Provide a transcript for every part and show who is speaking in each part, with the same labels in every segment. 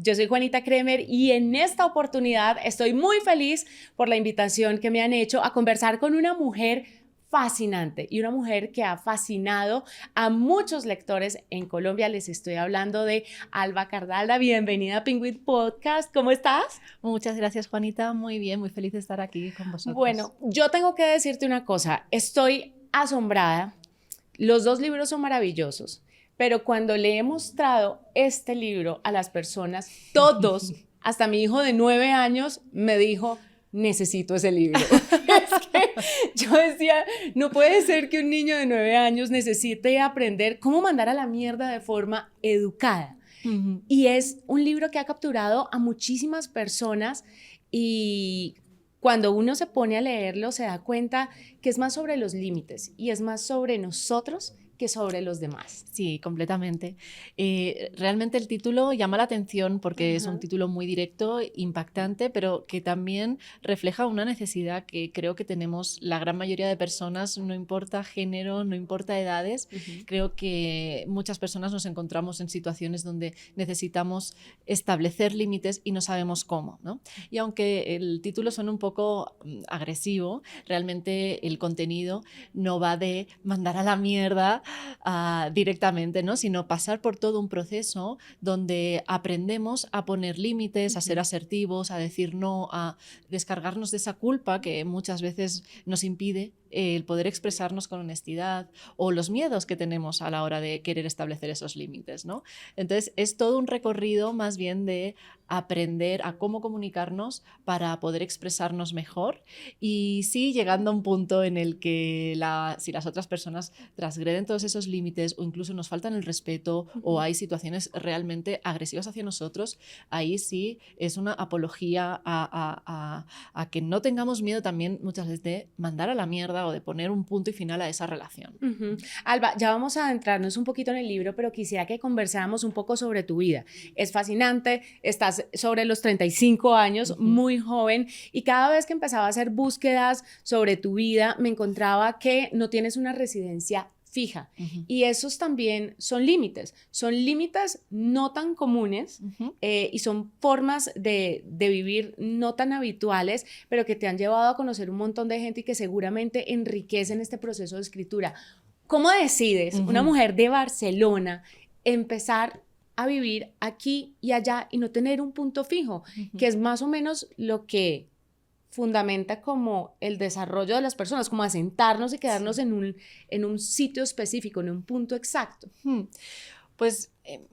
Speaker 1: Yo soy Juanita Kremer y en esta oportunidad estoy muy feliz por la invitación que me han hecho a conversar con una mujer fascinante y una mujer que ha fascinado a muchos lectores en Colombia. Les estoy hablando de Alba Cardalda. Bienvenida a Penguin Podcast. ¿Cómo estás?
Speaker 2: Muchas gracias, Juanita. Muy bien, muy feliz de estar aquí con vosotros.
Speaker 1: Bueno, yo tengo que decirte una cosa. Estoy asombrada. Los dos libros son maravillosos, pero cuando le he mostrado este libro a las personas, todos, hasta mi hijo de 9 años, me dijo, necesito ese libro. Es que yo decía, no puede ser que un niño de 9 años necesite aprender cómo mandar a la mierda de forma educada. Y es un libro que ha capturado a muchísimas personas y cuando uno se pone a leerlo se da cuenta que es más sobre los límites y es más sobre nosotros que sobre los demás.
Speaker 2: Sí, completamente. Realmente el título llama la atención porque es un título muy directo, impactante, pero que también refleja una necesidad que creo que tenemos la gran mayoría de personas, no importa género, no importa edades. Creo que muchas personas nos encontramos en situaciones donde necesitamos establecer límites y no sabemos cómo, ¿no? Y aunque el título suena un poco agresivo, realmente el contenido no va de mandar a la mierda directamente, ¿no? Sino pasar por todo un proceso donde aprendemos a poner límites, a ser asertivos, a decir no, a descargarnos de esa culpa que muchas veces nos impide el poder expresarnos con honestidad o los miedos que tenemos a la hora de querer establecer esos límites, ¿no? Entonces es todo un recorrido más bien de aprender a cómo comunicarnos para poder expresarnos mejor y sí llegando a un punto en el que si las otras personas transgreden todos esos límites o incluso nos faltan el respeto o hay situaciones realmente agresivas hacia nosotros, ahí sí es una apología a que no tengamos miedo también muchas veces de mandar a la mierda o de poner un punto y final a esa relación.
Speaker 1: Alba, ya vamos a adentrarnos un poquito en el libro, pero quisiera que conversáramos un poco sobre tu vida. Es fascinante, estás sobre los 35 años, muy joven, y cada vez que empezaba a hacer búsquedas sobre tu vida, me encontraba que no tienes una residencia fija. Y esos también son límites no tan comunes y son formas de vivir no tan habituales, pero que te han llevado a conocer un montón de gente y que seguramente enriquecen este proceso de escritura. ¿Cómo decides, una mujer de Barcelona, empezar a vivir aquí y allá y no tener un punto fijo, que es más o menos lo que fundamenta como el desarrollo de las personas, como asentarnos y quedarnos en un sitio específico, en un punto exacto?
Speaker 2: Pues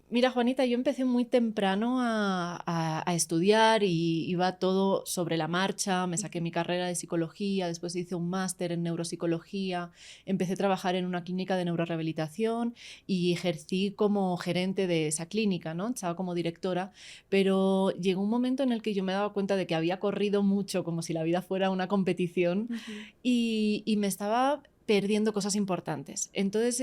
Speaker 2: mira, Juanita, yo empecé muy temprano a estudiar y iba todo sobre la marcha. Me saqué mi carrera de psicología, después hice un máster en neuropsicología, empecé a trabajar en una clínica de neurorehabilitación y ejercí como gerente de esa clínica, ¿no? Estaba como directora, pero llegó un momento en el que yo me daba cuenta de que había corrido mucho, como si la vida fuera una competición, y me estaba perdiendo cosas importantes. Entonces,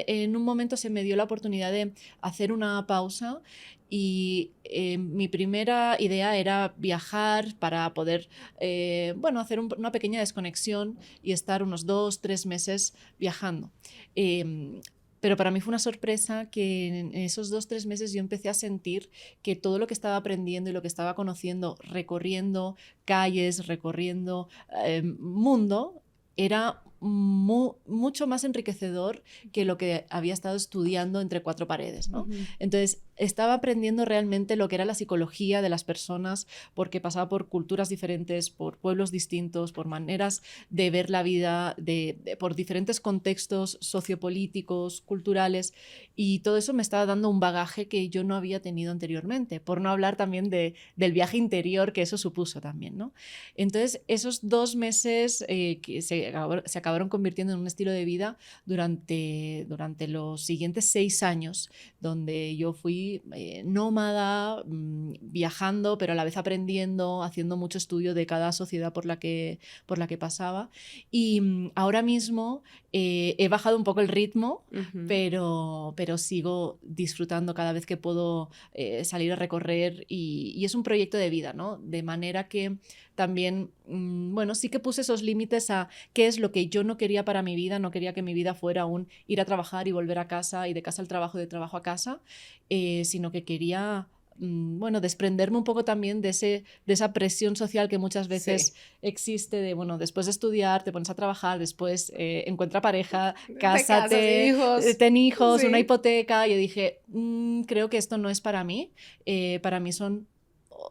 Speaker 2: en un momento se me dio la oportunidad de hacer una pausa y mi primera idea era viajar para poder, hacer una pequeña desconexión y estar unos 2-3 meses viajando. Pero para mí fue una sorpresa que en esos 2-3 meses yo empecé a sentir que todo lo que estaba aprendiendo y lo que estaba conociendo, recorriendo calles, recorriendo mundo, era mucho más enriquecedor que lo que había estado estudiando entre 4 paredes, ¿no? Entonces, estaba aprendiendo realmente lo que era la psicología de las personas porque pasaba por culturas diferentes, por pueblos distintos, por maneras de ver la vida, por diferentes contextos sociopolíticos, culturales, y todo eso me estaba dando un bagaje que yo no había tenido anteriormente, por no hablar también del viaje interior que eso supuso también, ¿no? Entonces, esos 2 meses que se acabaron convirtiendo en un estilo de vida durante los siguientes 6 años, donde yo fui nómada, viajando, pero a la vez aprendiendo, haciendo mucho estudio de cada sociedad por la que pasaba. Y ahora mismo he bajado un poco el ritmo, pero sigo disfrutando cada vez que puedo salir a recorrer y es un proyecto de vida, ¿no? De manera que también, sí que puse esos límites a qué es lo que yo no quería para mi vida. No quería que mi vida fuera un ir a trabajar y volver a casa y de casa al trabajo y de trabajo a casa, sino que quería bueno, desprenderme un poco también de esa presión social que muchas veces existe de, bueno, después de estudiar te pones a trabajar, después encuentra pareja, cásate, ten hijos, una hipoteca. Yo dije, creo que esto no es para mí son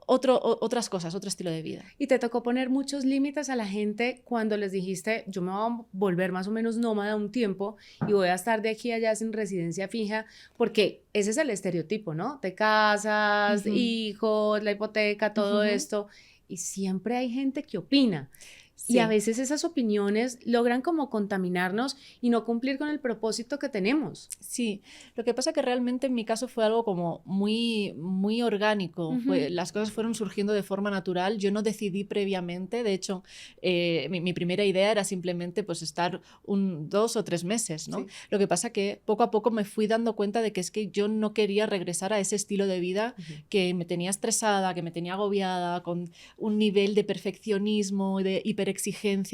Speaker 2: otras cosas, otro estilo de vida.
Speaker 1: ¿Y te tocó poner muchos límites a la gente cuando les dijiste, yo me voy a volver más o menos nómada un tiempo y voy a estar de aquí a allá sin residencia fija? Porque ese es el estereotipo, ¿no? Te casas, hijos, la hipoteca, todo esto, y siempre hay gente que opina. Sí. Y a veces esas opiniones logran como contaminarnos y no cumplir con el propósito que tenemos.
Speaker 2: Sí, lo que pasa que realmente en mi caso fue algo como muy, muy orgánico. Las cosas fueron surgiendo de forma natural. Yo no decidí previamente. De hecho, mi primera idea era simplemente pues estar 2 o 3 meses, ¿no? Sí. Lo que pasa que poco a poco me fui dando cuenta de que es que yo no quería regresar a ese estilo de vida que me tenía estresada, que me tenía agobiada, con un nivel de perfeccionismo y de hiperexigencia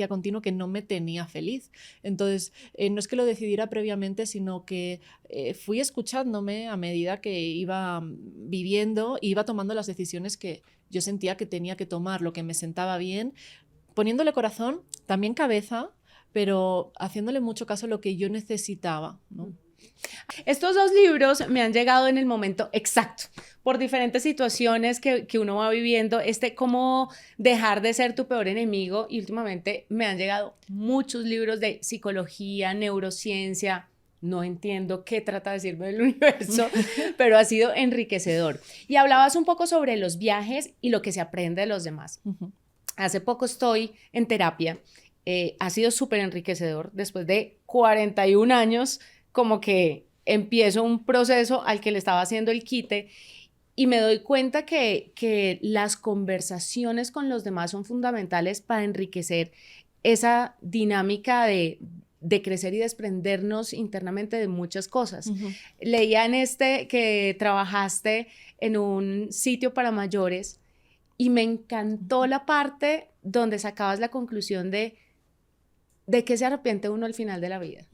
Speaker 2: continua que no me tenía feliz. Entonces, no es que lo decidiera previamente, sino que fui escuchándome a medida que iba viviendo e iba tomando las decisiones que yo sentía que tenía que tomar, lo que me sentaba bien, poniéndole corazón, también cabeza, pero haciéndole mucho caso a lo que yo necesitaba, ¿no?
Speaker 1: Estos 2 libros me han llegado en el momento exacto, por diferentes situaciones que uno va viviendo, cómo dejar de ser tu peor enemigo, y últimamente me han llegado muchos libros de psicología, neurociencia. No entiendo qué trata de decirme del universo, pero ha sido enriquecedor. Y hablabas un poco sobre los viajes y lo que se aprende de los demás. Hace poco estoy en terapia, ha sido súper enriquecedor. Después de 41 años, como que empiezo un proceso al que le estaba haciendo el quite y me doy cuenta que las conversaciones con los demás son fundamentales para enriquecer esa dinámica de crecer y desprendernos internamente de muchas cosas. Leía en que trabajaste en un sitio para mayores y me encantó la parte donde sacabas la conclusión de qué se arrepiente uno al final de la vida.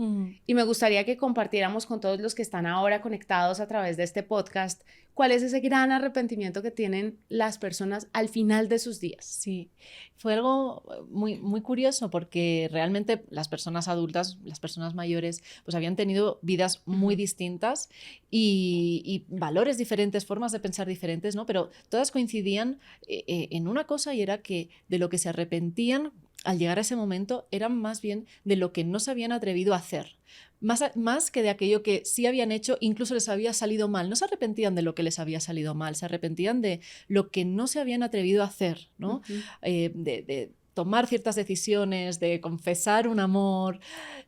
Speaker 1: Y me gustaría que compartiéramos con todos los que están ahora conectados a través de este podcast, cuál es ese gran arrepentimiento que tienen las personas al final de sus días.
Speaker 2: Sí, fue algo muy, muy curioso porque realmente las personas adultas, las personas mayores, pues habían tenido vidas muy distintas y valores diferentes, formas de pensar diferentes, ¿no? Pero todas coincidían en una cosa, y era que de lo que se arrepentían al llegar a ese momento eran más bien de lo que no se habían atrevido a hacer. Más que de aquello que sí habían hecho, incluso les había salido mal. No se arrepentían de lo que les había salido mal, se arrepentían de lo que no se habían atrevido a hacer, ¿no? De tomar ciertas decisiones, de confesar un amor,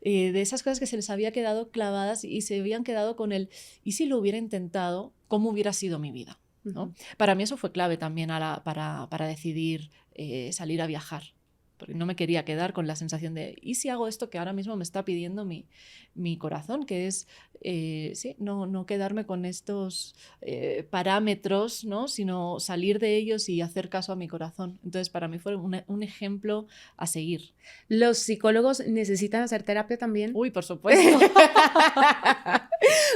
Speaker 2: de esas cosas que se les había quedado clavadas y se habían quedado con el ¿y si lo hubiera intentado? ¿Cómo hubiera sido mi vida? ¿No? Para mí eso fue clave también para decidir salir a viajar. Porque no me quería quedar con la sensación de ¿y si hago esto que ahora mismo me está pidiendo mi corazón? Que es no quedarme con estos parámetros, ¿no? Sino salir de ellos y hacer caso a mi corazón. Entonces, para mí fue un ejemplo a seguir.
Speaker 1: ¿Los psicólogos necesitan hacer terapia también?
Speaker 2: Uy, por supuesto.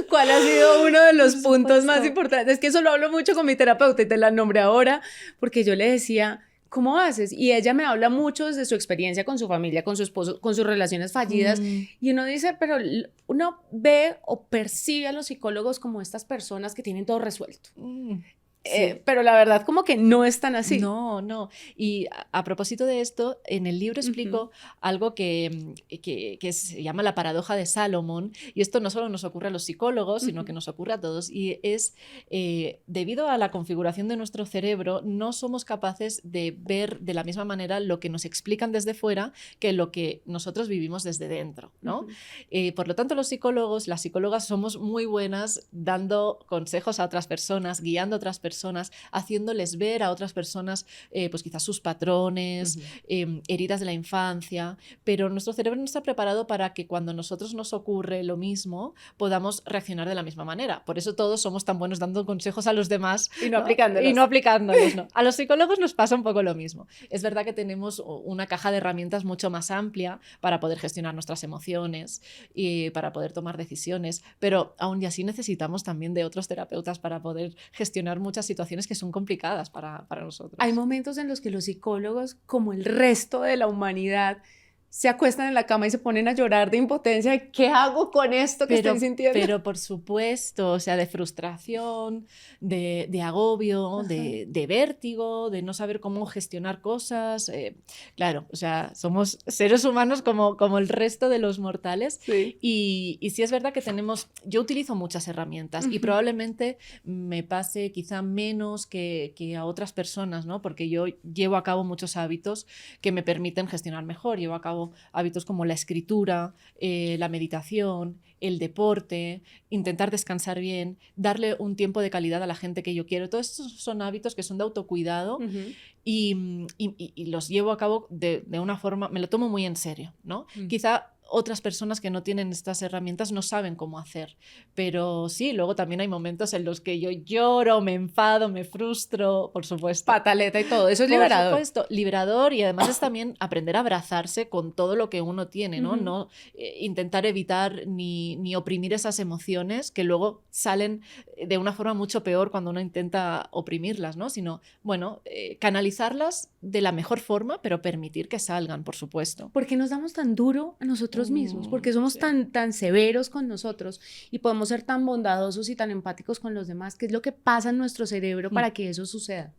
Speaker 1: ¿Cuál ha sido uno de los puntos más importantes? Es que eso lo hablo mucho con mi terapeuta y te la nombré ahora porque yo le decía, ¿cómo haces? Y ella me habla mucho desde su experiencia con su familia, con su esposo, con sus relaciones fallidas. Y uno dice, pero uno ve o percibe a los psicólogos como estas personas que tienen todo resuelto. Sí. Pero la verdad como que no es tan así.
Speaker 2: No. Y a propósito de esto, en el libro explico algo que se llama la paradoja de Salomón, y esto no solo nos ocurre a los psicólogos, sino que nos ocurre a todos, y es debido a la configuración de nuestro cerebro, no somos capaces de ver de la misma manera lo que nos explican desde fuera que lo que nosotros vivimos desde dentro, ¿no? Por lo tanto, los psicólogos, las psicólogas somos muy buenas dando consejos a otras personas, guiando a otras personas, haciéndoles ver a otras personas pues quizás sus patrones, heridas de la infancia, pero nuestro cerebro no está preparado para que cuando a nosotros nos ocurre lo mismo podamos reaccionar de la misma manera. Por eso todos somos tan buenos dando consejos a los demás
Speaker 1: y no aplicándolos.
Speaker 2: Y no aplicándolos, ¿no? A los psicólogos nos pasa un poco lo mismo. Es verdad que tenemos una caja de herramientas mucho más amplia para poder gestionar nuestras emociones y para poder tomar decisiones, pero aún y así necesitamos también de otros terapeutas para poder gestionar muchas muchas situaciones que son complicadas para nosotros.
Speaker 1: Hay momentos en los que los psicólogos, como el resto de la humanidad, se acuestan en la cama y se ponen a llorar de impotencia. ¿Qué hago con esto que estoy sintiendo?
Speaker 2: Pero por supuesto, o sea, de frustración, de agobio, de vértigo, de no saber cómo gestionar cosas. Claro, o sea, somos seres humanos como el resto de los mortales.
Speaker 1: Sí.
Speaker 2: Y sí es verdad que yo utilizo muchas herramientas y probablemente me pase quizá menos que a otras personas, ¿no? Porque yo llevo a cabo muchos hábitos que me permiten gestionar mejor. Llevo a cabo hábitos como la escritura, la meditación, el deporte, intentar descansar bien, darle un tiempo de calidad a la gente que yo quiero. Todos estos son hábitos que son de autocuidado y los llevo a cabo de una forma, me lo tomo muy en serio, ¿no? Quizá otras personas que no tienen estas herramientas no saben cómo hacer, pero sí, luego también hay momentos en los que yo lloro, me enfado, me frustro, por supuesto.
Speaker 1: Pataleta y todo, eso es liberador.
Speaker 2: Por supuesto, liberador, y además es también aprender a abrazarse con todo lo que uno tiene, ¿no? No intentar evitar ni oprimir esas emociones que luego salen de una forma mucho peor cuando uno intenta oprimirlas, ¿no? Sino, bueno, canalizarlas de la mejor forma, pero permitir que salgan, por supuesto.
Speaker 1: ¿Por qué nos damos tan duro a nosotros mismos? Porque somos tan severos con nosotros y podemos ser tan bondadosos y tan empáticos con los demás. ¿Qué es lo que pasa en nuestro cerebro para que eso suceda?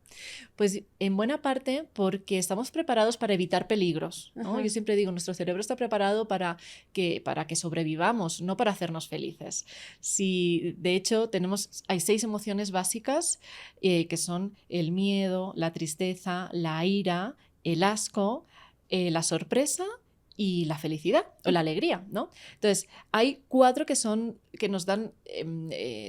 Speaker 2: Pues en buena parte porque estamos preparados para evitar peligros, ¿no? Yo siempre digo, nuestro cerebro está preparado para que sobrevivamos, no para hacernos felices. Si, de hecho, hay 6 emociones básicas que son el miedo, la tristeza, la ira, el asco, la sorpresa y la felicidad o la alegría, ¿no? Entonces, hay 4 que nos dan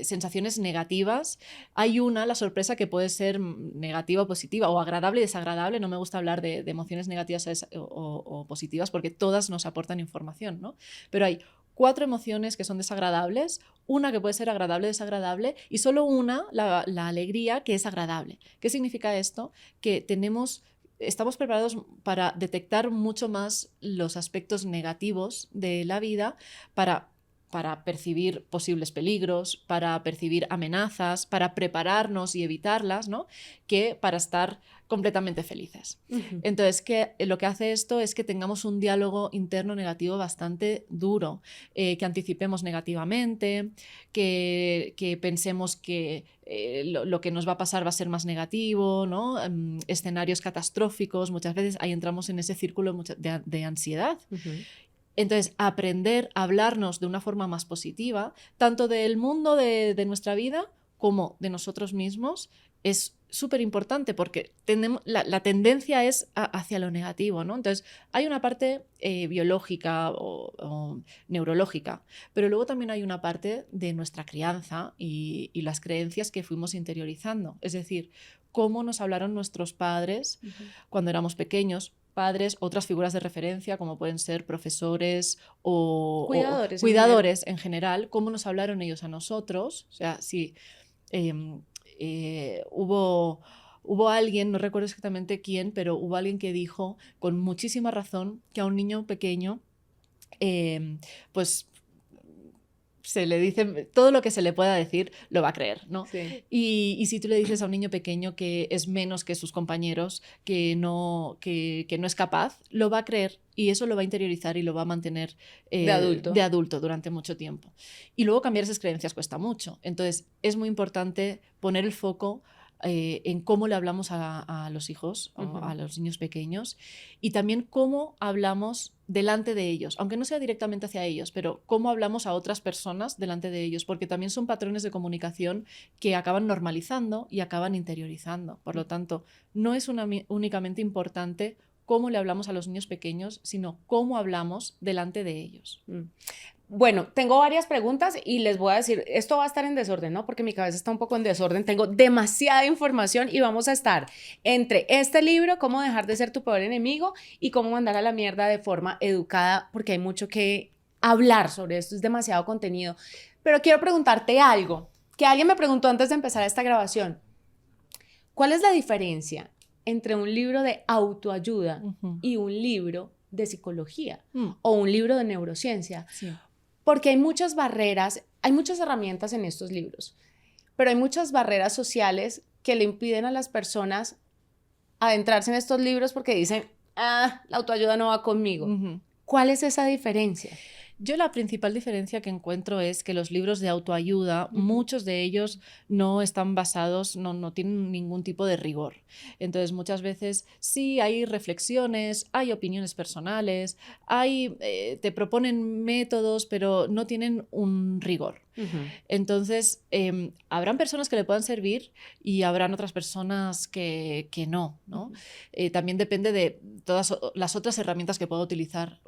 Speaker 2: sensaciones negativas. Hay una, la sorpresa, que puede ser negativa o positiva, o agradable y desagradable. No me gusta hablar de emociones negativas o positivas porque todas nos aportan información, ¿no? Pero hay 4 emociones que son desagradables, una que puede ser agradable o desagradable, y solo una, la alegría, que es agradable. ¿Qué significa esto? Que estamos preparados para detectar mucho más los aspectos negativos de la vida, para percibir posibles peligros, para percibir amenazas, para prepararnos y evitarlas, ¿no? Que para estar completamente felices. Entonces, lo que hace esto es que tengamos un diálogo interno negativo bastante duro, que anticipemos negativamente, que pensemos que lo que nos va a pasar va a ser más negativo, ¿no? Escenarios catastróficos, muchas veces ahí entramos en ese círculo de ansiedad. Entonces, aprender a hablarnos de una forma más positiva, tanto del mundo de nuestra vida como de nosotros mismos, es súper importante porque la tendencia es hacia lo negativo, ¿no? Entonces, hay una parte biológica o neurológica, pero luego también hay una parte de nuestra crianza y las creencias que fuimos interiorizando. Es decir, cómo nos hablaron nuestros padres cuando éramos pequeños, padres, otras figuras de referencia como pueden ser profesores o cuidadores en general, cómo nos hablaron ellos a nosotros. O sea, si hubo alguien, no recuerdo exactamente quién, pero hubo alguien que dijo con muchísima razón que a un niño pequeño pues se le dice todo lo que se le pueda decir, lo va a creer, ¿no?
Speaker 1: Sí.
Speaker 2: Y si tú le dices a un niño pequeño que es menos que sus compañeros, que no es capaz, lo va a creer y eso lo va a interiorizar y lo va a mantener de adulto durante mucho tiempo. Y luego cambiar esas creencias cuesta mucho. Entonces es muy importante poner el foco en cómo le hablamos a los hijos, o a los niños pequeños, y también cómo hablamos delante de ellos, aunque no sea directamente hacia ellos, pero cómo hablamos a otras personas delante de ellos, porque también son patrones de comunicación que acaban normalizando y acaban interiorizando. Por lo tanto, no es únicamente importante cómo le hablamos a los niños pequeños, sino cómo hablamos delante de ellos.
Speaker 1: Bueno, tengo varias preguntas y les voy a decir, esto va a estar en desorden, ¿no? Porque mi cabeza está un poco en desorden, tengo demasiada información y vamos a estar entre este libro, Cómo dejar de ser tu peor enemigo, y Cómo mandar a la mierda de forma educada, porque hay mucho que hablar sobre esto, es demasiado contenido. Pero quiero preguntarte algo, que alguien me preguntó antes de empezar esta grabación. ¿Cuál es la diferencia entre un libro de autoayuda y un libro de psicología o un libro de neurociencia?
Speaker 2: Sí.
Speaker 1: Porque hay muchas barreras, hay muchas herramientas en estos libros, pero hay muchas barreras sociales que le impiden a las personas adentrarse en estos libros porque dicen, la autoayuda no va conmigo. ¿Cuál es esa diferencia?
Speaker 2: Yo la principal diferencia que encuentro es que los libros de autoayuda, muchos de ellos no están basados, no tienen ningún tipo de rigor. Entonces muchas veces sí hay reflexiones, hay opiniones personales, te proponen métodos, pero no tienen un rigor. Entonces habrán personas que le puedan servir y habrán otras personas que no, ¿no? También depende de todas las otras herramientas que pueda utilizar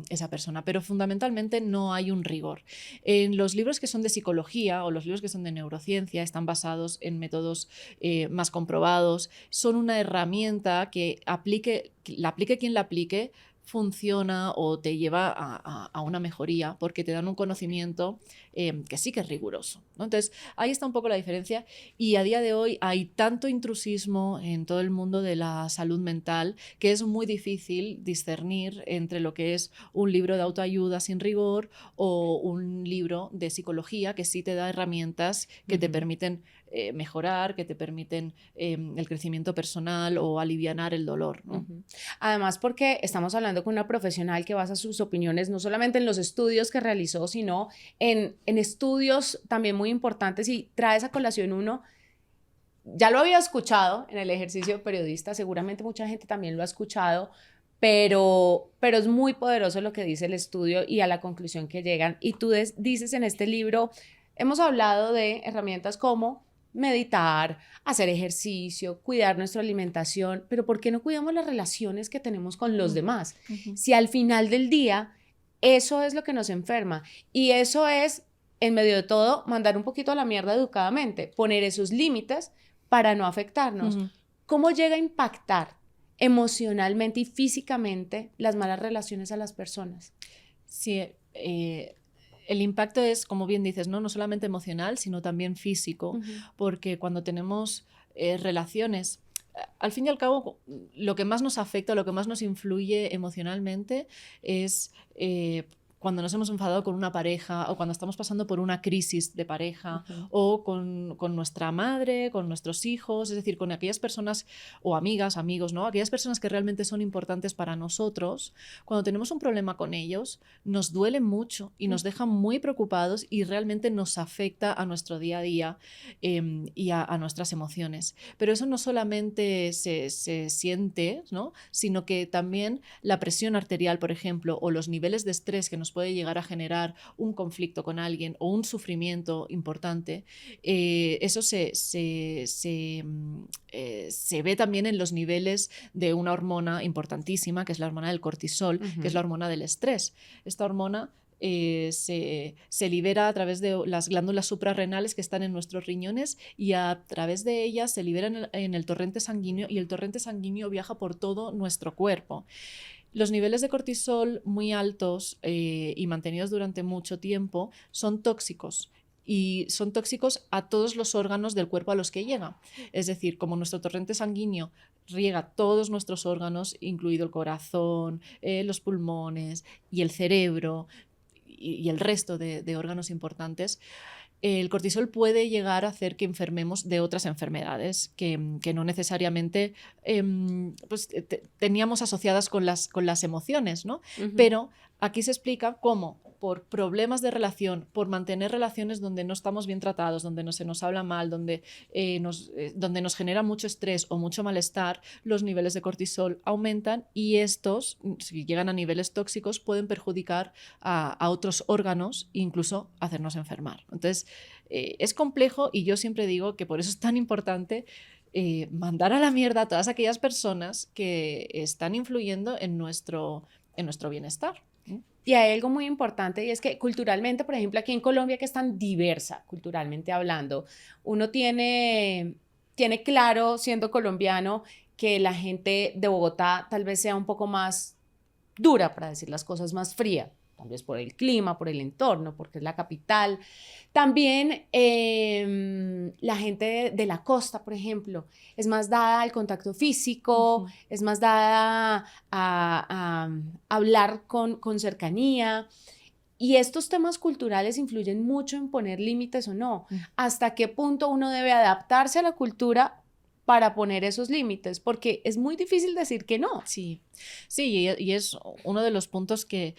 Speaker 2: esa persona, pero fundamentalmente no hay un rigor. En los libros que son de psicología o los libros que son de neurociencia están basados en métodos más comprobados, son una herramienta que la aplique quien la aplique, funciona o te lleva a una mejoría porque te dan un conocimiento que sí que es riguroso, ¿no? Entonces ahí está un poco la diferencia y a día de hoy hay tanto intrusismo en todo el mundo de la salud mental que es muy difícil discernir entre lo que es un libro de autoayuda sin rigor o un libro de psicología que sí te da herramientas que te permiten mejorar, que te permiten el crecimiento personal o alivianar el dolor, ¿no?
Speaker 1: Además, porque estamos hablando con una profesional que basa sus opiniones no solamente en los estudios que realizó, sino en estudios también muy importantes y trae esa colación uno. Ya lo había escuchado en el ejercicio periodista, seguramente mucha gente también lo ha escuchado, pero es muy poderoso lo que dice el estudio y a la conclusión que llegan. Y tú dices en este libro, hemos hablado de herramientas como meditar, hacer ejercicio, cuidar nuestra alimentación, pero ¿por qué no cuidamos las relaciones que tenemos con los demás? Si al final del día eso es lo que nos enferma y eso es, en medio de todo, mandar un poquito a la mierda educadamente, poner esos límites para no afectarnos. ¿Cómo llega a impactar emocionalmente y físicamente las malas relaciones a las personas?
Speaker 2: Sí, el impacto es, como bien dices, no solamente emocional, sino también físico, porque cuando tenemos relaciones, al fin y al cabo, lo que más nos afecta, lo que más nos influye emocionalmente es cuando nos hemos enfadado con una pareja o cuando estamos pasando por una crisis de pareja o con nuestra madre, con nuestros hijos, es decir, con aquellas personas o amigas, amigos, ¿no? Aquellas personas que realmente son importantes para nosotros. Cuando tenemos un problema con ellos, nos duele mucho y nos dejan muy preocupados y realmente nos afecta a nuestro día a día y a nuestras emociones. Pero eso no solamente se siente, ¿no? Sino que también la presión arterial, por ejemplo, o los niveles de estrés que nos puede llegar a generar un conflicto con alguien o un sufrimiento importante, eso se ve también en los niveles de una hormona importantísima, que es la hormona del cortisol, que es la hormona del estrés. Esta hormona se libera a través de las glándulas suprarrenales que están en nuestros riñones y a través de ellas se libera en el torrente sanguíneo y el torrente sanguíneo viaja por todo nuestro cuerpo. Los niveles de cortisol muy altos y mantenidos durante mucho tiempo son tóxicos. Y son tóxicos a todos los órganos del cuerpo a los que llega. Es decir, como nuestro torrente sanguíneo riega todos nuestros órganos, incluido el corazón, los pulmones y el cerebro y el resto de órganos importantes, el cortisol puede llegar a hacer que enfermemos de otras enfermedades que no necesariamente pues, teníamos asociadas con las emociones, ¿no? Pero aquí se explica cómo por problemas de relación, por mantener relaciones donde no estamos bien tratados, donde no se nos habla mal, donde nos genera mucho estrés o mucho malestar, los niveles de cortisol aumentan y estos, si llegan a niveles tóxicos, pueden perjudicar a otros órganos e incluso hacernos enfermar. Entonces, es complejo y yo siempre digo que por eso es tan importante mandar a la mierda a todas aquellas personas que están influyendo en nuestro bienestar.
Speaker 1: Y hay algo muy importante y es que culturalmente, por ejemplo, aquí en Colombia, que es tan diversa culturalmente hablando, uno tiene claro, siendo colombiano, que la gente de Bogotá tal vez sea un poco más dura, para decir las cosas, más fría, tal vez por el clima, por el entorno, porque es la capital. También la gente de la costa, por ejemplo, es más dada al contacto físico, es más dada a hablar con cercanía. Y estos temas culturales influyen mucho en poner límites o no. ¿Hasta qué punto uno debe adaptarse a la cultura para poner esos límites? Porque es muy difícil decir que no.
Speaker 2: Sí, sí, y es uno de los puntos que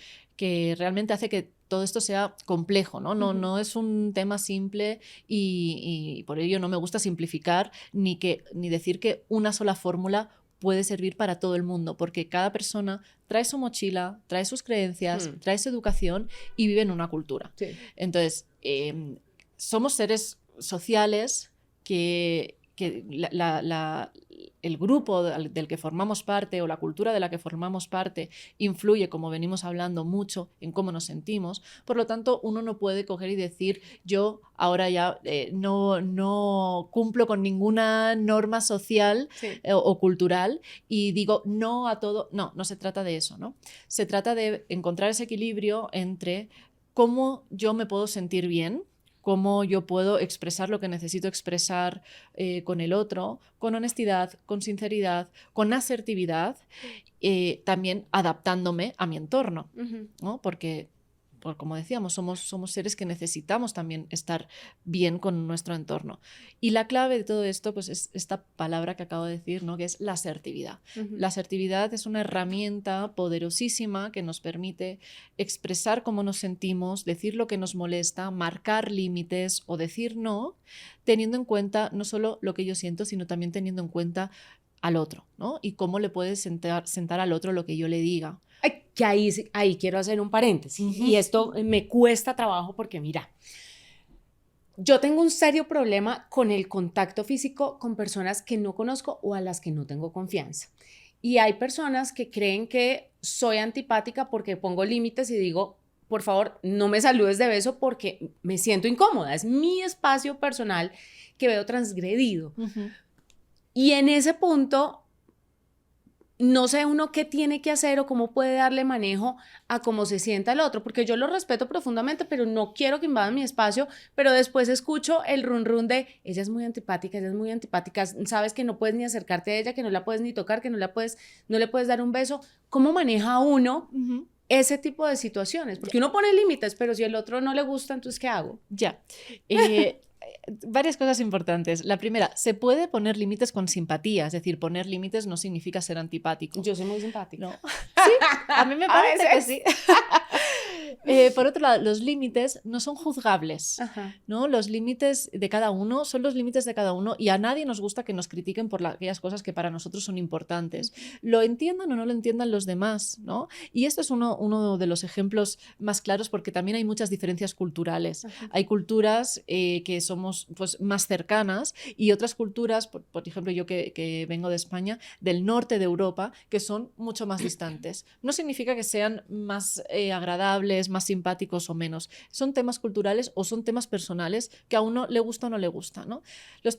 Speaker 2: realmente hace que todo esto sea complejo, ¿no? No es un tema simple y por ello no me gusta simplificar ni decir que una sola fórmula puede servir para todo el mundo, porque cada persona trae su mochila, trae sus creencias, trae su educación y vive en una cultura.
Speaker 1: Sí.
Speaker 2: Entonces, somos seres sociales que el grupo del que formamos parte o la cultura de la que formamos parte influye, como venimos hablando, mucho en cómo nos sentimos. Por lo tanto, uno no puede coger y decir yo ahora ya no cumplo con ninguna norma social o cultural y digo no a todo. No se trata de eso, ¿no? Se trata de encontrar ese equilibrio entre cómo yo me puedo sentir bien, cómo yo puedo expresar lo que necesito expresar con el otro, con honestidad, con sinceridad, con asertividad, también adaptándome a mi entorno, ¿no? Porque, como decíamos, somos seres que necesitamos también estar bien con nuestro entorno. Y la clave de todo esto pues, es esta palabra que acabo de decir, ¿no? Que es la asertividad. La asertividad es una herramienta poderosísima que nos permite expresar cómo nos sentimos, decir lo que nos molesta, marcar límites o decir no, teniendo en cuenta no solo lo que yo siento, sino también teniendo en cuenta al otro, ¿no? Y cómo le puede sentar al otro lo que yo le diga.
Speaker 1: Que ahí quiero hacer un paréntesis. Y esto me cuesta trabajo porque, mira, yo tengo un serio problema con el contacto físico con personas que no conozco o a las que no tengo confianza. Y hay personas que creen que soy antipática porque pongo límites y digo, por favor, no me saludes de beso porque me siento incómoda. Es mi espacio personal que veo transgredido. Y en ese punto, no sé uno qué tiene que hacer o cómo puede darle manejo a cómo se sienta el otro, porque yo lo respeto profundamente, pero no quiero que invadan mi espacio, pero después escucho el run run de ella es muy antipática, sabes que no puedes ni acercarte a ella, que no la puedes ni tocar, que no le puedes dar un beso. ¿Cómo maneja uno ese tipo de situaciones? Porque uno pone límites, pero si el otro no le gusta, entonces ¿qué hago?
Speaker 2: Ya. Varias cosas importantes. La primera, se puede poner límites con simpatía, es decir, poner límites no significa ser antipático.
Speaker 1: Yo soy muy simpática.
Speaker 2: No. Sí, a mí me parece que sí. Por otro lado, los límites no son juzgables, ¿no? Los límites de cada uno son los límites de cada uno y a nadie nos gusta que nos critiquen por aquellas cosas que para nosotros son importantes. Lo entiendan o no lo entiendan los demás, ¿no? Y esto es uno de los ejemplos más claros porque también hay muchas diferencias culturales. Hay culturas que somos pues, más cercanas y otras culturas, por ejemplo, yo que vengo de España, del norte de Europa, que son mucho más distantes. No significa que sean más agradables, más simpáticos o menos. Son temas culturales o son temas personales que a uno le gusta o no le gusta, ¿no?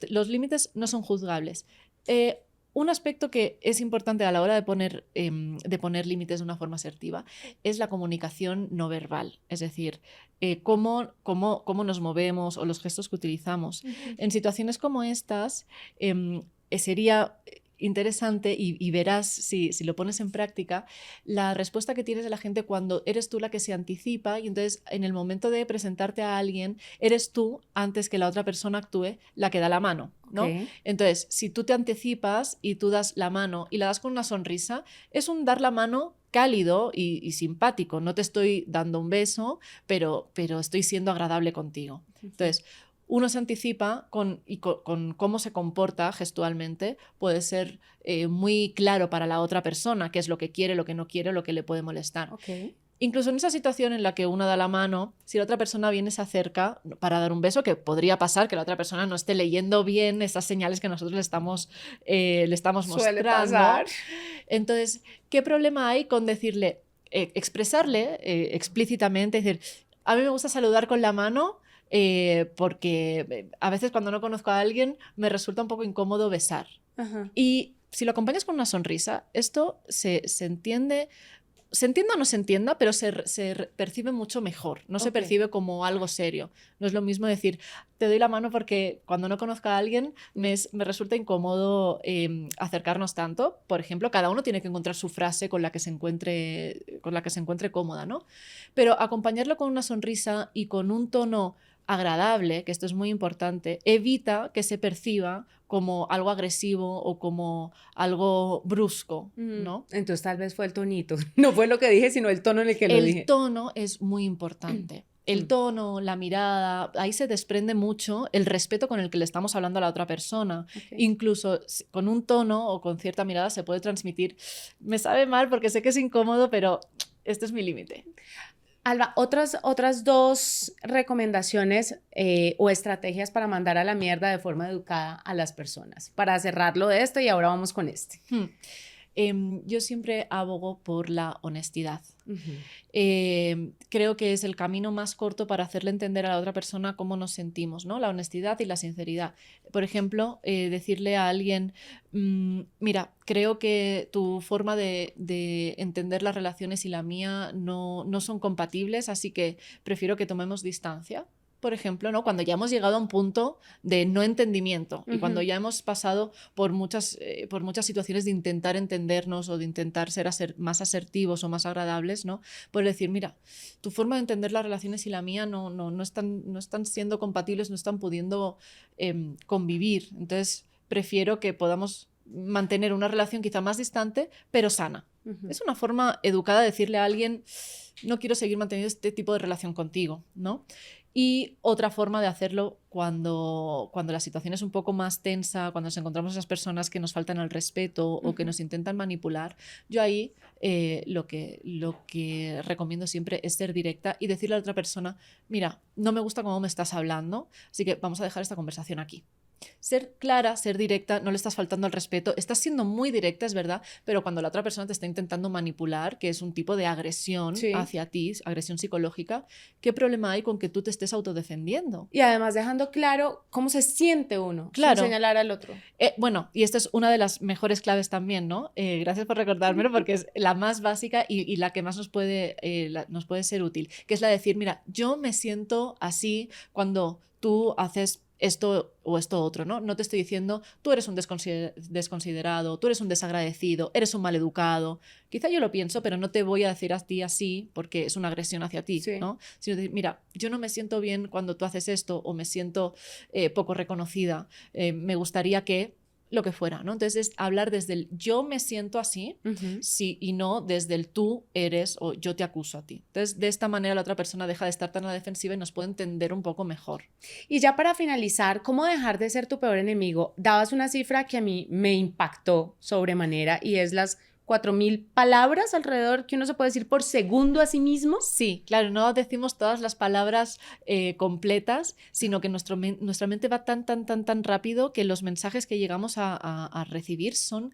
Speaker 2: Los límites no son juzgables. Un aspecto que es importante a la hora de poner límites de una forma asertiva es la comunicación no verbal, es decir, cómo nos movemos o los gestos que utilizamos. En situaciones como estas sería interesante y verás si lo pones en práctica la respuesta que tienes de la gente cuando eres tú la que se anticipa y entonces en el momento de presentarte a alguien eres tú antes que la otra persona actúe la que da la mano, ¿no? Entonces si tú te anticipas y tú das la mano y la das con una sonrisa, es un dar la mano cálido y simpático. No te estoy dando un beso, pero estoy siendo agradable contigo. Entonces uno se anticipa con cómo se comporta gestualmente, puede ser muy claro para la otra persona qué es lo que quiere, lo que no quiere, lo que le puede molestar. Incluso en esa situación en la que uno da la mano, si la otra persona viene, se acerca para dar un beso, que podría pasar que la otra persona no esté leyendo bien esas señales que nosotros le estamos mostrando.
Speaker 1: Suele pasar.
Speaker 2: Entonces, ¿qué problema hay con decirle, expresarle explícitamente, decir, a mí me gusta saludar con la mano, porque a veces cuando no conozco a alguien me resulta un poco incómodo besar. Y si lo acompañas con una sonrisa, esto se entiende, se entienda o no se entienda, pero se percibe mucho mejor, no se percibe como algo serio. No es lo mismo decir, te doy la mano porque cuando no conozco a alguien me resulta incómodo acercarnos tanto. Por ejemplo, cada uno tiene que encontrar su frase con la que se encuentre cómoda, ¿no? Pero acompañarlo con una sonrisa y con un tono agradable, que esto es muy importante, evita que se perciba como algo agresivo o como algo brusco, ¿no?
Speaker 1: Entonces tal vez fue el tonito. No fue lo que dije, sino el tono en el que lo dije.
Speaker 2: El tono es muy importante. El tono, la mirada, ahí se desprende mucho el respeto con el que le estamos hablando a la otra persona.
Speaker 1: Okay.
Speaker 2: Incluso con un tono o con cierta mirada se puede transmitir, me sabe mal porque sé que es incómodo, pero este es mi límite.
Speaker 1: Alba, otras dos recomendaciones o estrategias para mandar a la mierda de forma educada a las personas. Para cerrarlo de esto y ahora vamos con este.
Speaker 2: Yo siempre abogo por la honestidad.
Speaker 1: Uh-huh.
Speaker 2: Creo que es el camino más corto para hacerle entender a la otra persona cómo nos sentimos, ¿no? La honestidad y la sinceridad. Por ejemplo, decirle a alguien, mira, creo que tu forma de entender las relaciones y la mía no son compatibles, así que prefiero que tomemos distancia. Por ejemplo, ¿no? Cuando ya hemos llegado a un punto de no entendimiento y cuando ya hemos pasado por muchas situaciones de intentar entendernos o de intentar ser más asertivos o más agradables, ¿no? Pues decir, mira, tu forma de entender las relaciones y la mía no están siendo compatibles, no están pudiendo convivir. Entonces, prefiero que podamos mantener una relación quizá más distante, pero sana. Uh-huh. Es una forma educada de decirle a alguien, no quiero seguir manteniendo este tipo de relación contigo, ¿no? Y otra forma de hacerlo cuando la situación es un poco más tensa, cuando nos encontramos esas personas que nos faltan al respeto o que nos intentan manipular, yo ahí lo que recomiendo siempre es ser directa y decirle a la otra persona, mira, no me gusta cómo me estás hablando, así que vamos a dejar esta conversación aquí. Ser clara, ser directa, no le estás faltando al respeto, estás siendo muy directa, es verdad, pero cuando la otra persona te está intentando manipular, que es un tipo de agresión hacia ti, agresión psicológica, ¿qué problema hay con que tú te estés autodefendiendo?
Speaker 1: Y además dejando claro cómo se siente uno,
Speaker 2: claro,
Speaker 1: sin señalar al otro.
Speaker 2: Bueno, y esta es una de las mejores claves también, ¿no? Gracias por recordármelo porque es la más básica y la que más nos puede ser útil, que es la de decir, mira, yo me siento así cuando tú haces esto o esto otro, ¿no? No te estoy diciendo, tú eres un desconsiderado, tú eres un desagradecido, eres un maleducado. Quizá yo lo pienso, pero no te voy a decir a ti así porque es una agresión hacia ti, ¿no? Sino decir, mira, yo no me siento bien cuando tú haces esto o me siento poco reconocida. Me gustaría que lo que fuera, ¿no? Entonces es hablar desde el yo me siento así, sí, y no desde el tú eres o yo te acuso a ti. Entonces, de esta manera la otra persona deja de estar tan a la defensiva y nos puede entender un poco mejor.
Speaker 1: Y ya para finalizar, ¿cómo dejar de ser tu peor enemigo? Dabas una cifra que a mí me impactó sobremanera y es las 4.000 palabras alrededor que uno se puede decir por segundo a sí mismo.
Speaker 2: Sí, claro, no decimos todas las palabras completas, sino que nuestra mente va tan rápido que los mensajes que llegamos a recibir son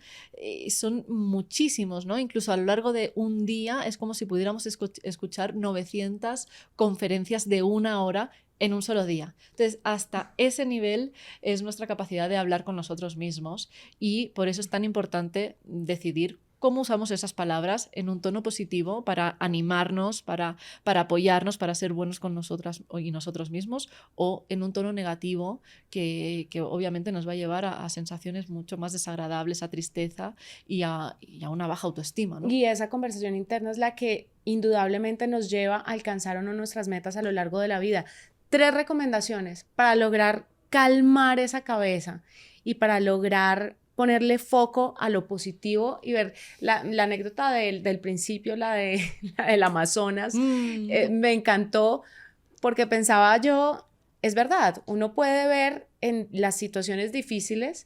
Speaker 2: muchísimos, ¿no? Incluso a lo largo de un día es como si pudiéramos escuchar 900 conferencias de 1 hora en un solo día. Entonces, hasta ese nivel es nuestra capacidad de hablar con nosotros mismos y por eso es tan importante decidir cómo usamos esas palabras en un tono positivo para animarnos, para apoyarnos, para ser buenos con nosotras y nosotros mismos, o en un tono negativo que obviamente nos va a llevar a sensaciones mucho más desagradables, a tristeza y a una baja autoestima, ¿no?
Speaker 1: Y esa conversación interna es la que indudablemente nos lleva a alcanzar o no nuestras metas a lo largo de la vida. 3 recomendaciones para lograr calmar esa cabeza y para lograr ponerle foco a lo positivo y ver la anécdota del principio, la del Amazonas, me encantó porque pensaba yo, es verdad, uno puede ver en las situaciones difíciles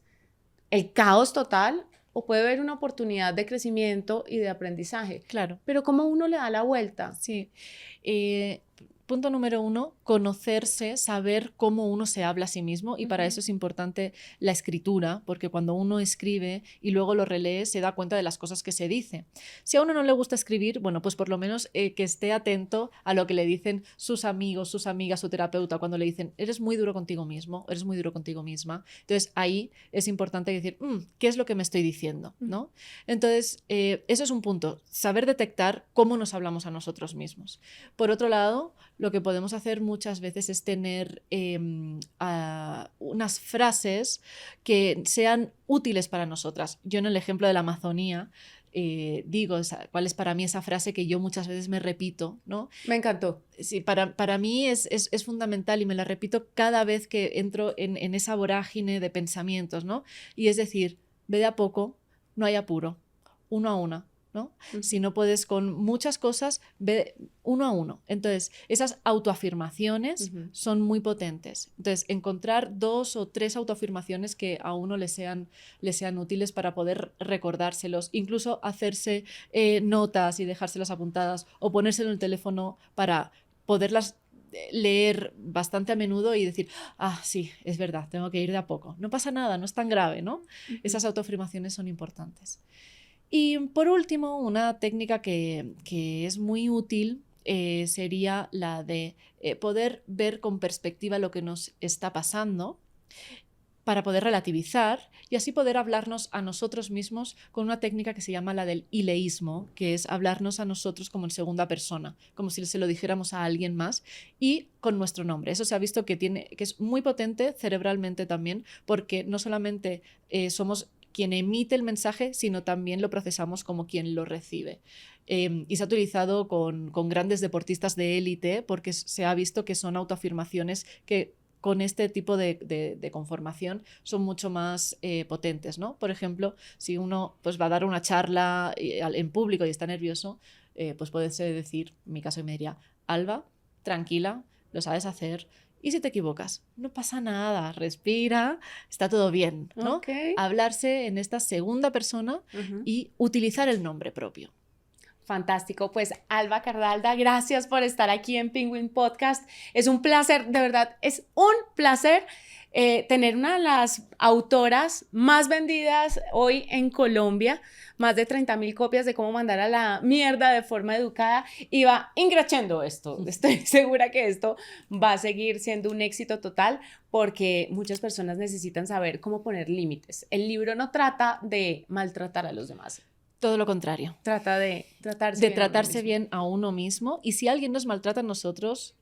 Speaker 1: el caos total o puede ver una oportunidad de crecimiento y de aprendizaje.
Speaker 2: Claro.
Speaker 1: Pero ¿cómo uno le da la vuelta?
Speaker 2: Sí. Punto número 1, conocerse, saber cómo uno se habla a sí mismo y para eso es importante la escritura, porque cuando uno escribe y luego lo relee se da cuenta de las cosas que se dice. Si a uno no le gusta escribir, bueno, pues por lo menos que esté atento a lo que le dicen sus amigos, sus amigas, su terapeuta, cuando le dicen, eres muy duro contigo mismo, eres muy duro contigo misma. Entonces ahí es importante decir, ¿qué es lo que me estoy diciendo? ¿No? Entonces, eso es un punto, saber detectar cómo nos hablamos a nosotros mismos. Por otro lado, lo que podemos hacer muchas veces es tener unas frases que sean útiles para nosotras. Yo en el ejemplo de la Amazonía digo cuál es para mí esa frase que yo muchas veces me repito, ¿no?
Speaker 1: Me encantó.
Speaker 2: Sí, para mí es fundamental y me la repito cada vez que entro en esa vorágine de pensamientos, ¿no? Y es decir, ve de a poco, no hay apuro, uno a uno, ¿no? Si no puedes con muchas cosas, ve uno a uno. Entonces, esas autoafirmaciones son muy potentes. Entonces, encontrar 2 o 3 autoafirmaciones que a uno le sean útiles para poder recordárselos, incluso hacerse notas y dejárselas apuntadas o ponérselo en el teléfono para poderlas leer bastante a menudo y decir, sí, es verdad, tengo que ir de a poco. No pasa nada, no es tan grave, ¿no? Esas autoafirmaciones son importantes. Y por último, una técnica que es muy útil sería la de poder ver con perspectiva lo que nos está pasando para poder relativizar y así poder hablarnos a nosotros mismos con una técnica que se llama la del ileísmo, que es hablarnos a nosotros como en segunda persona, como si se lo dijéramos a alguien más y con nuestro nombre. Eso se ha visto que es muy potente cerebralmente también, porque no solamente somos quien emite el mensaje, sino también lo procesamos como quien lo recibe. Y se ha utilizado con grandes deportistas de élite porque se ha visto que son autoafirmaciones que con este tipo de conformación son mucho más potentes, ¿no? Por ejemplo, si uno pues, va a dar una charla en público y está nervioso, pues puede decir, en mi caso me diría, Alba, tranquila, lo sabes hacer. Y si te equivocas, no pasa nada, respira, está todo bien, ¿no?
Speaker 1: Okay.
Speaker 2: Hablarse en esta segunda persona y utilizar el nombre propio.
Speaker 1: Fantástico, pues Alba Cardalda, gracias por estar aquí en Penguin Podcast. Es un placer, de verdad, es un placer tener una de las autoras más vendidas hoy en Colombia, más de 30,000 copias de Cómo mandar a la mierda de forma educada, y va increciendo esto. Estoy segura que esto va a seguir siendo un éxito total porque muchas personas necesitan saber cómo poner límites. El libro no trata de maltratar a los demás.
Speaker 2: Todo lo contrario.
Speaker 1: Trata de tratarse
Speaker 2: bien a uno mismo y si alguien nos maltrata a nosotros,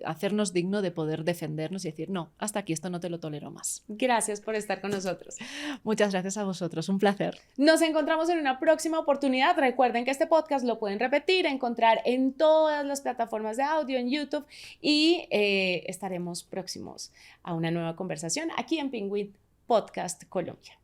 Speaker 2: hacernos digno de poder defendernos y decir, no, hasta aquí, esto no te lo tolero más.
Speaker 1: Gracias por estar con nosotros.
Speaker 2: Muchas gracias a vosotros, un placer.
Speaker 1: Nos encontramos en una próxima oportunidad. Recuerden que este podcast lo pueden repetir, encontrar en todas las plataformas de audio, en YouTube y estaremos próximos a una nueva conversación aquí en Penguin Podcast Colombia.